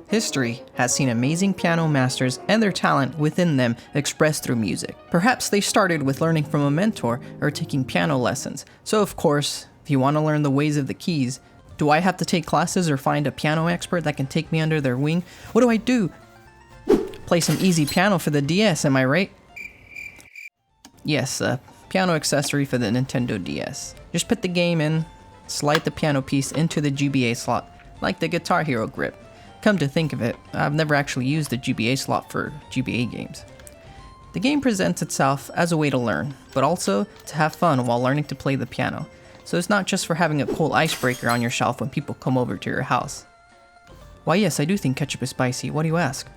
History has seen amazing piano masters and their talent within them expressed through music. Perhaps they started with learning from a mentor or taking piano lessons. So of course, if you want to learn the ways of the keys, do I have to take classes or find a piano expert that can take me under their wing? What do I do? Play some easy piano for the DS, am I right? Yes, a piano accessory for the Nintendo DS. Just put the game in, slide the piano piece into the GBA slot, like the Guitar Hero grip. Come to think of it, I've never actually used the GBA slot for GBA games. The game presents itself as a way to learn, but also to have fun while learning to play the piano. So it's not just for having a cool icebreaker on your shelf when people come over to your house. Why yes, I do think ketchup is spicy, what do you ask?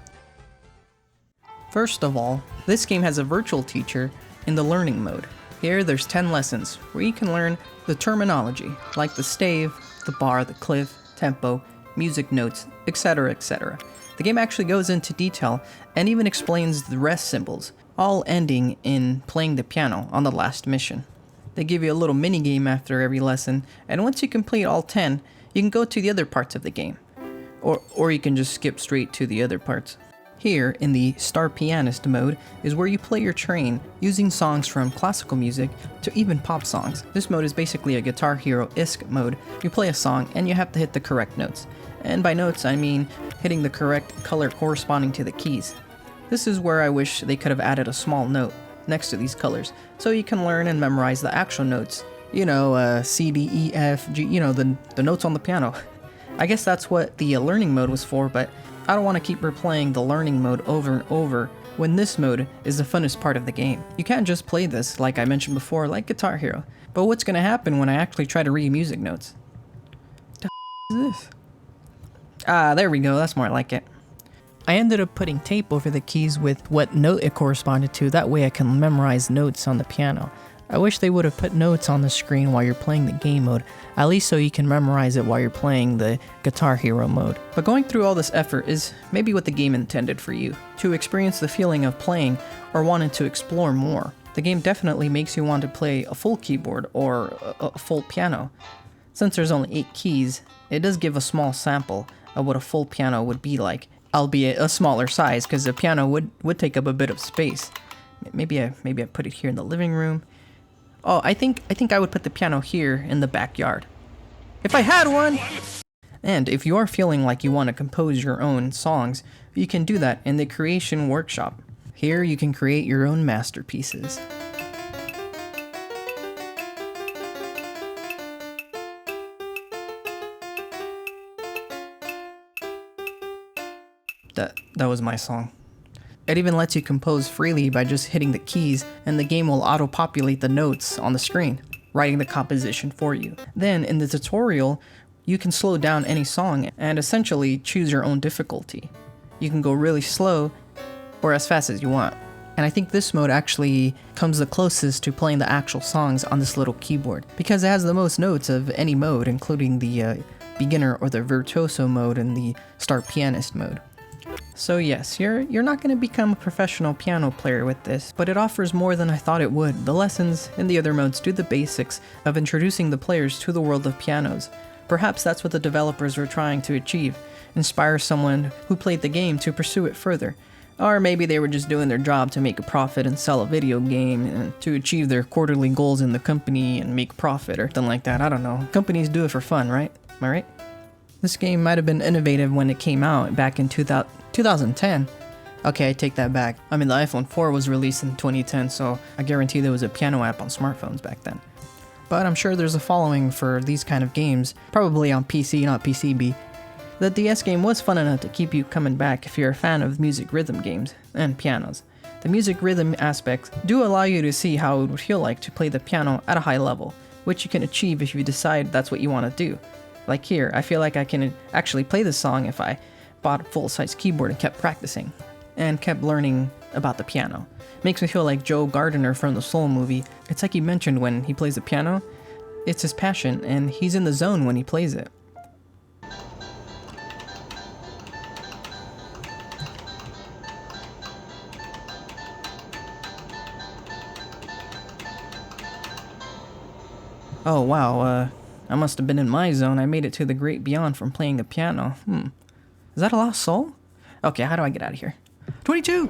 First of all, this game has a virtual teacher in the learning mode. Here there's 10 lessons where you can learn the terminology, like the stave, the bar, the cliff, tempo, music notes, etc, etc. The game actually goes into detail and even explains the rest symbols, all ending in playing the piano on the last mission. They give you a little mini game after every lesson, and once you complete all 10, you can go to the other parts of the game. Or you can just skip straight to the other parts. Here, in the Star Pianist mode, is where you play your train using songs from classical music to even pop songs. This mode is basically a Guitar Hero-esque mode. You play a song and you have to hit the correct notes. And by notes, I mean hitting the correct color corresponding to the keys. This is where I wish they could have added a small note next to these colors, so you can learn and memorize the actual notes. You know, C, D, E, F, G, you know, the notes on the piano. I guess that's what the learning mode was for, but I don't want to keep replaying the learning mode over and over when this mode is the funnest part of the game. You can't just play this, like I mentioned before, like Guitar Hero. But what's going to happen when I actually try to read music notes? The is this? Ah, there we go, that's more like it. I ended up putting tape over the keys with what note it corresponded to, that way I can memorize notes on the piano. I wish they would have put notes on the screen while you're playing the game mode, at least so you can memorize it while you're playing the Guitar Hero mode. But going through all this effort is maybe what the game intended for you, to experience the feeling of playing or wanting to explore more. The game definitely makes you want to play a full keyboard or a full piano. Since there's only 8 keys, it does give a small sample of what a full piano would be like, albeit a smaller size, because the piano would take up a bit of space. Maybe I put it here in the living room. Oh, I think I would put the piano here in the backyard. If I had one! And if you are feeling like you want to compose your own songs, you can do that in the Creation Workshop. Here you can create your own masterpieces. That was my song. It even lets you compose freely by just hitting the keys, and the game will auto-populate the notes on the screen, writing the composition for you. Then, in the tutorial, you can slow down any song and essentially choose your own difficulty. You can go really slow or as fast as you want. And I think this mode actually comes the closest to playing the actual songs on this little keyboard, because it has the most notes of any mode, including the beginner or the virtuoso mode and the Star Pianist mode. So yes, you're not going to become a professional piano player with this, but it offers more than I thought it would. The lessons in the other modes do the basics of introducing the players to the world of pianos. Perhaps that's what the developers were trying to achieve, inspire someone who played the game to pursue it further. Or maybe they were just doing their job to make a profit and sell a video game and to achieve their quarterly goals in the company and make profit or something like that, I don't know. Companies do it for fun, right? Am I right? This game might have been innovative when it came out back in 2010. Okay, I take that back. I mean, the iPhone 4 was released in 2010, so I guarantee there was a piano app on smartphones back then. But I'm sure there's a following for these kind of games, probably on PC, not PCB. The DS game was fun enough to keep you coming back if you're a fan of music rhythm games and pianos. The music rhythm aspects do allow you to see how it would feel like to play the piano at a high level, which you can achieve if you decide that's what you want to do. Like here, I feel like I can actually play this song if I bought a full-size keyboard and kept practicing, and kept learning about the piano. Makes me feel like Joe Gardner from the Soul movie. It's like he mentioned when he plays the piano, it's his passion, and he's in the zone when he plays it. Oh wow, I must have been in my zone. I made it to the great beyond from playing the piano. Is that a lost soul? Okay, how do I get out of here? 22!